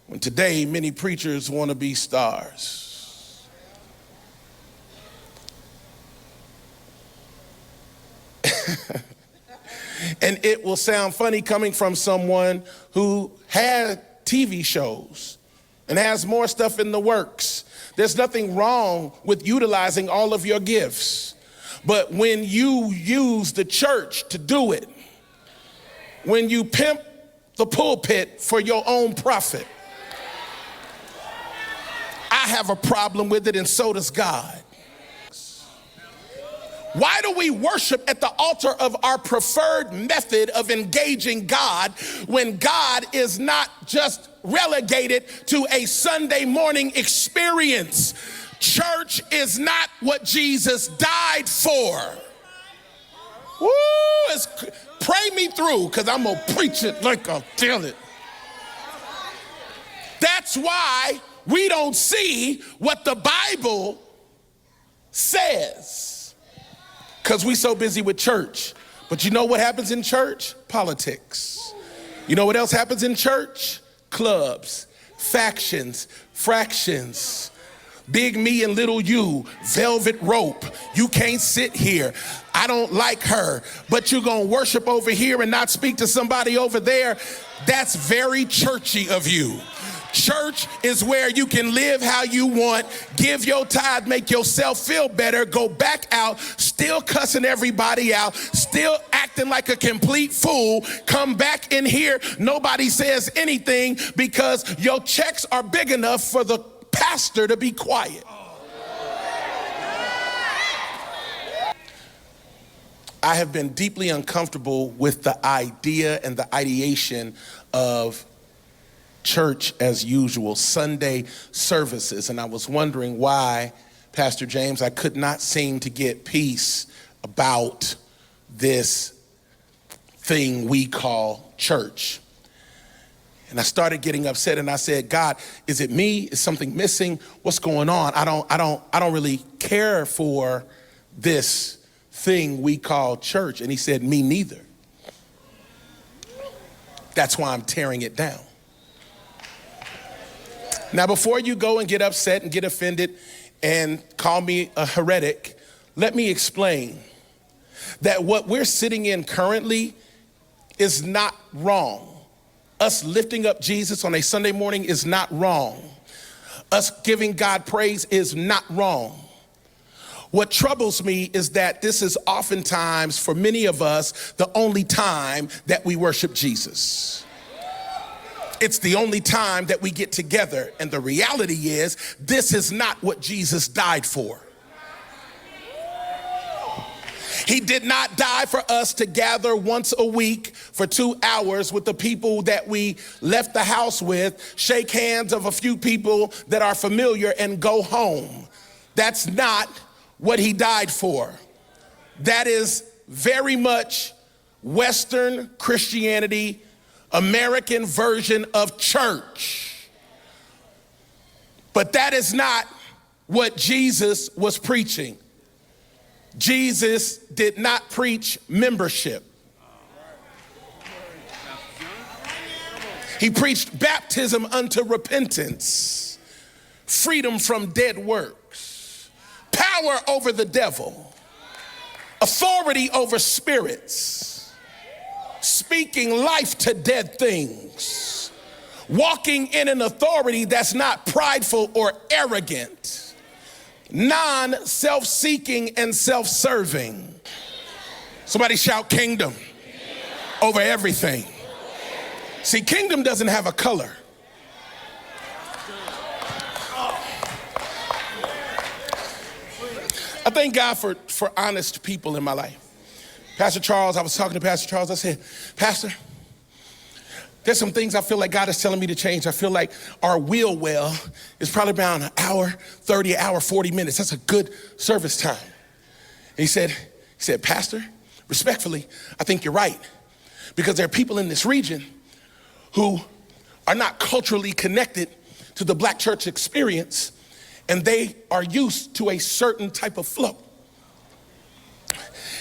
When today many preachers want to be stars. And it will sound funny coming from someone who had TV shows and has more stuff in the works. There's nothing wrong with utilizing all of your gifts. But when you use the church to do it, when you pimp the pulpit for your own profit, I have a problem with it, and so does God. Why do we worship at the altar of our preferred method of engaging God when God is not just relegated to a Sunday morning experience? Church is not what Jesus died for. Woo! Pray me through, because I'm going to preach it like I feel it. That's why we don't see what the Bible says. Because we so busy with church. But you know what happens in church? Politics. You know what else happens in church? Clubs, factions, fractions. Big me and little you, velvet rope. You can't sit here. I don't like her, but you're going to worship over here and not speak to somebody over there. That's very churchy of you. Church is where you can live how you want, give your tithe, make yourself feel better, go back out, still cussing everybody out, still acting like a complete fool, come back in here, nobody says anything because your checks are big enough for the pastor to be quiet. I have been deeply uncomfortable with the idea and the ideation of church as usual, Sunday services. And I was wondering why, Pastor James, I could not seem to get peace about this thing we call church. And I started getting upset and I said, God, is it me? Is something missing? What's going on? I don't really care for this thing we call church. And he said, me neither. That's why I'm tearing it down. Now, before you go and get upset and get offended and call me a heretic, let me explain that what we're sitting in currently is not wrong. Us lifting up Jesus on a Sunday morning is not wrong. Us giving God praise is not wrong. What troubles me is that this is oftentimes, for many of us, the only time that we worship Jesus. It's the only time that we get together. And the reality is, this is not what Jesus died for. He did not die for us to gather once a week for 2 hours with the people that we left the house with, shake hands of a few people that are familiar and go home. That's not what he died for. That is very much Western Christianity, American version of church. But that is not what Jesus was preaching. Jesus did not preach membership. He preached baptism unto repentance, freedom from dead works, power over the devil, authority over spirits, speaking life to dead things, walking in an authority that's not prideful or arrogant, non-self-seeking and self-serving. Somebody shout kingdom over everything. See, kingdom doesn't have a color. I thank God for honest people in my life. Pastor Charles, I was talking to Pastor Charles. I said, Pastor, there's some things I feel like God is telling me to change. I feel like our wheel well is probably around an hour 30, an hour 40 minutes. That's a good service time. And he said, Pastor, respectfully, I think you're right. Because there are people in this region who are not culturally connected to the black church experience, and they are used to a certain type of flow.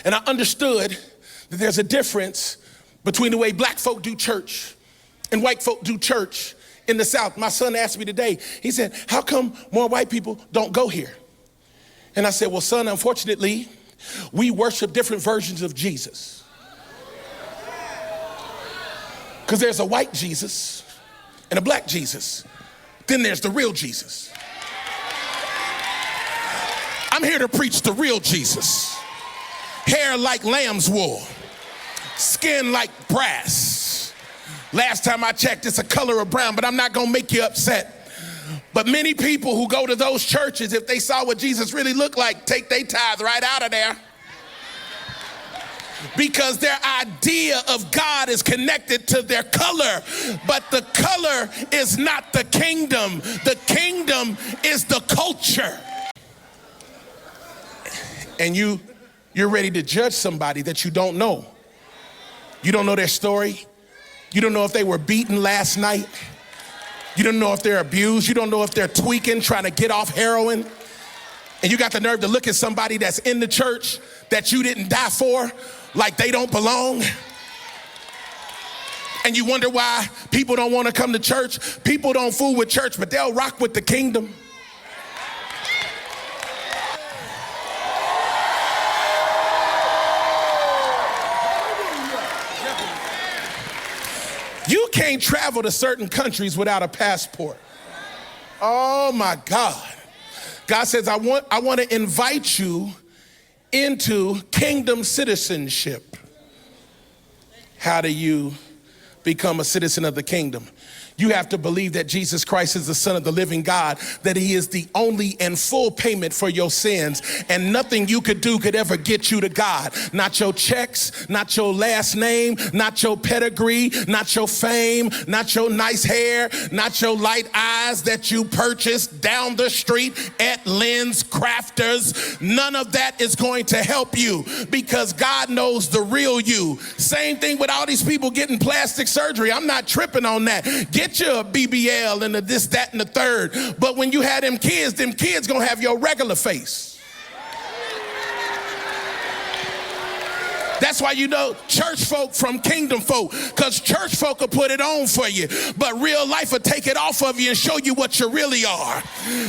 And I understood that there's a difference between the way black folk do church and white folk do church in the South. My son asked me today, he said, how come more white people don't go here? And I said, well, son, unfortunately, we worship different versions of Jesus. Because there's a white Jesus and a black Jesus. Then there's the real Jesus. I'm here to preach the real Jesus. Hair like lamb's wool, skin like brass. Last time I checked, it's a color of brown, but I'm not gonna make you upset. But many people who go to those churches, if they saw what Jesus really looked like, take their tithe right out of there. Because their idea of God is connected to their color, but the color is not the kingdom. The kingdom is the culture. And you're ready to judge somebody that you don't know. You don't know their story. You don't know if they were beaten last night. You don't know if they're abused. You don't know if they're tweaking, trying to get off heroin. And you got the nerve to look at somebody that's in the church that you didn't die for, like they don't belong. And you wonder why people don't want to come to church. People don't fool with church, but they'll rock with the kingdom. You can't travel to certain countries without a passport. Oh my God. God says, I want to invite you into kingdom citizenship. How do you become a citizen of the kingdom? You have to believe that Jesus Christ is the Son of the living God, that he is the only and full payment for your sins, and nothing you could do could ever get you to God. Not your checks, not your last name, not your pedigree, not your fame, not your nice hair, not your light eyes that you purchased down the street at Lens Crafters. None of that is going to help you, because God knows the real you. Same thing with all these people getting plastic surgery. I'm not tripping on that. Get you a BBL and a this, that, and the third. But when you have them kids gonna have your regular face. That's why you know church folk from kingdom folk, because church folk will put it on for you, but real life will take it off of you and show you what you really are.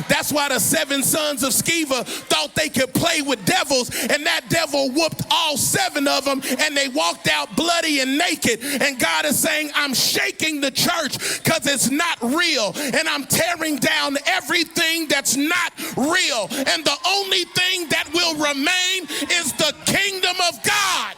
That's why the 7 sons of Sceva thought they could play with devils, and that devil whooped all 7 of them, and they walked out bloody and naked. And God is saying, I'm shaking the church because it's not real, and I'm tearing down everything that's not real. And the only thing that will remain is the kingdom of God.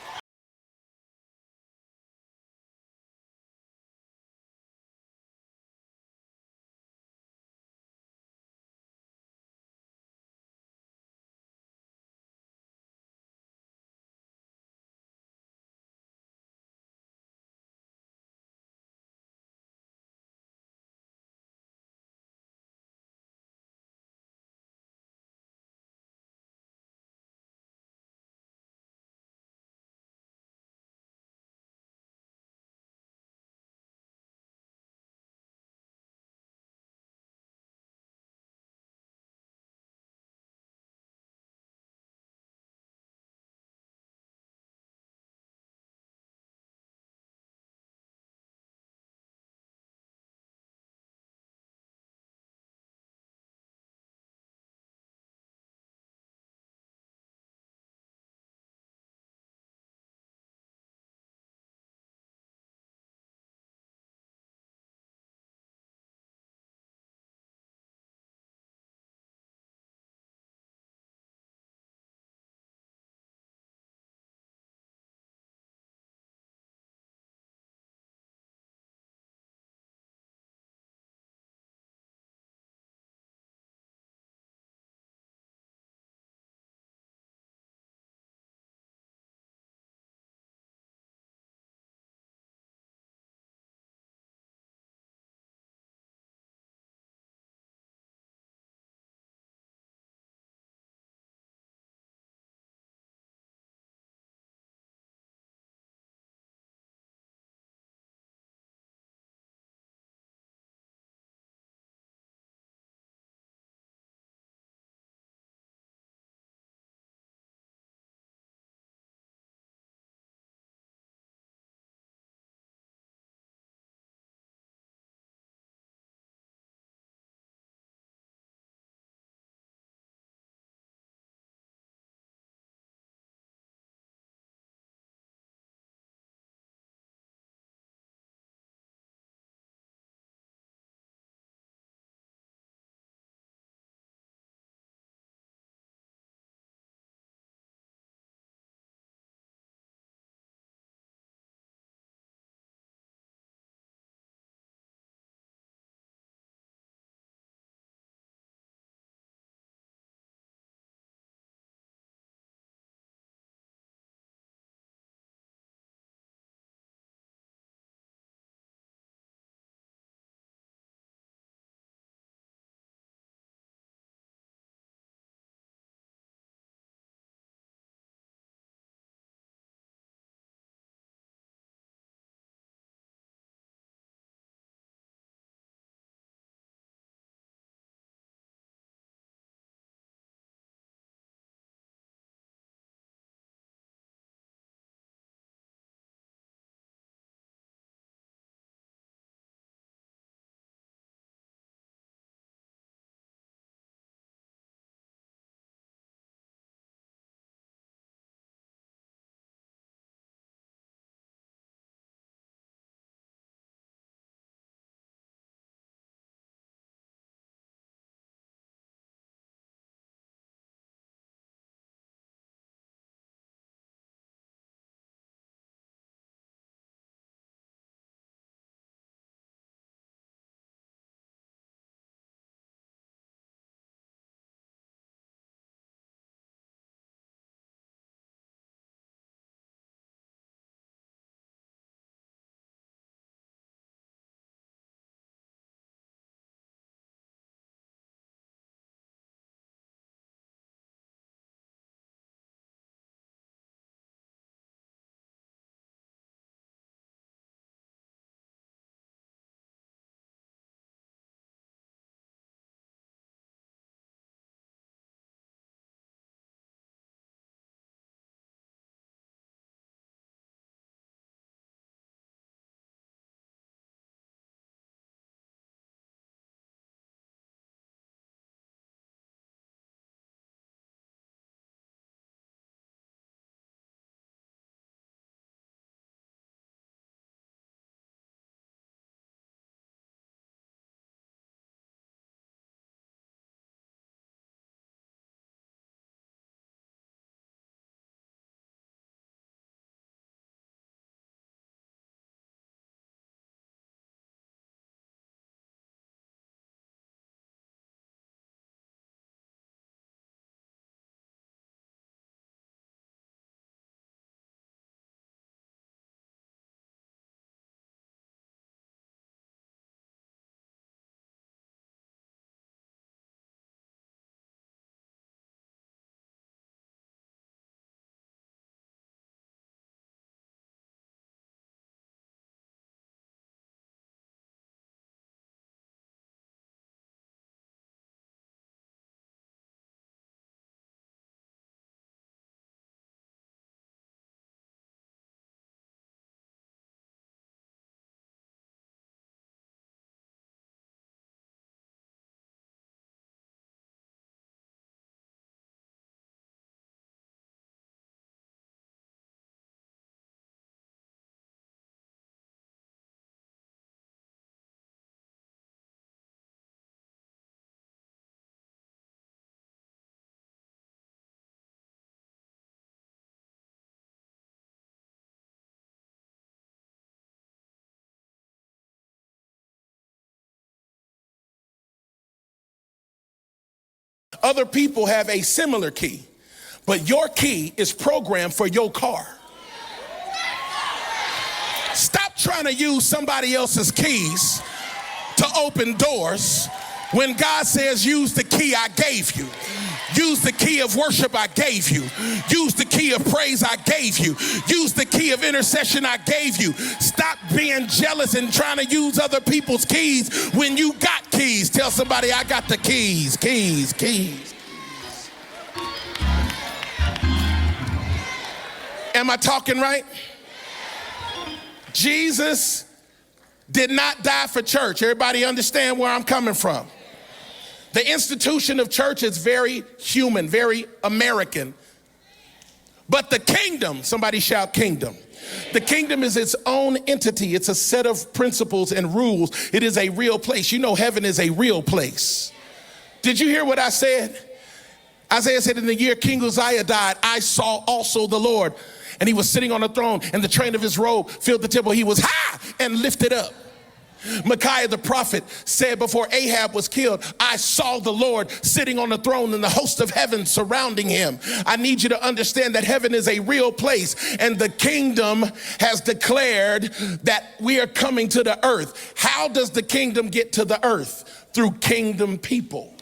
Other people have a similar key, but your key is programmed for your car. Stop trying to use somebody else's keys to open doors when God says use the key I gave you. Use the key of worship I gave you. Use the key of praise I gave you. Use the key of intercession I gave you. Stop being jealous and trying to use other people's keys when you got keys. Tell somebody, I got the keys, keys, keys. Am I talking right? Jesus did not die for church. Everybody understand where I'm coming from? The institution of church is very human, very American. But the kingdom, somebody shout kingdom. The kingdom is its own entity. It's a set of principles and rules. It is a real place. You know, heaven is a real place. Did you hear what I said? Isaiah said, in the year King Uzziah died, I saw also the Lord. And he was sitting on a throne, and the train of his robe filled the temple. He was high and lifted up. Micaiah the prophet said before Ahab was killed, I saw the Lord sitting on the throne and the host of heaven surrounding him. I need you to understand that heaven is a real place, and the kingdom has declared that we are coming to the earth. How does the kingdom get to the earth? Through kingdom people.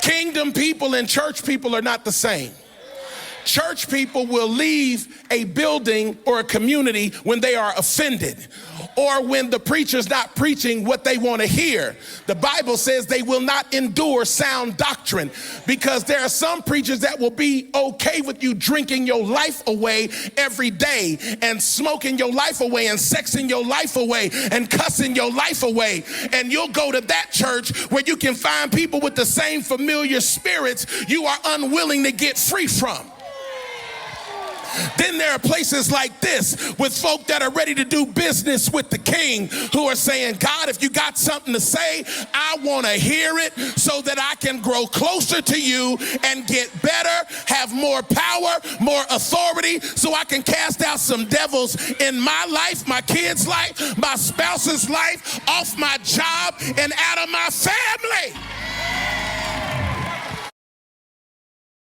Kingdom people and church people are not the same. Church people will leave a building or a community when they are offended or when the preacher's not preaching what they want to hear. The Bible says they will not endure sound doctrine, because there are some preachers that will be okay with you drinking your life away every day and smoking your life away and sexing your life away and cussing your life away. And you'll go to that church where you can find people with the same familiar spirits you are unwilling to get free from. Then there are places like this with folk that are ready to do business with the king, who are saying, God, if you got something to say, I want to hear it so that I can grow closer to you and get better, have more power, more authority, so I can cast out some devils in my life, my kids' life, my spouse's life, off my job, and out of my family.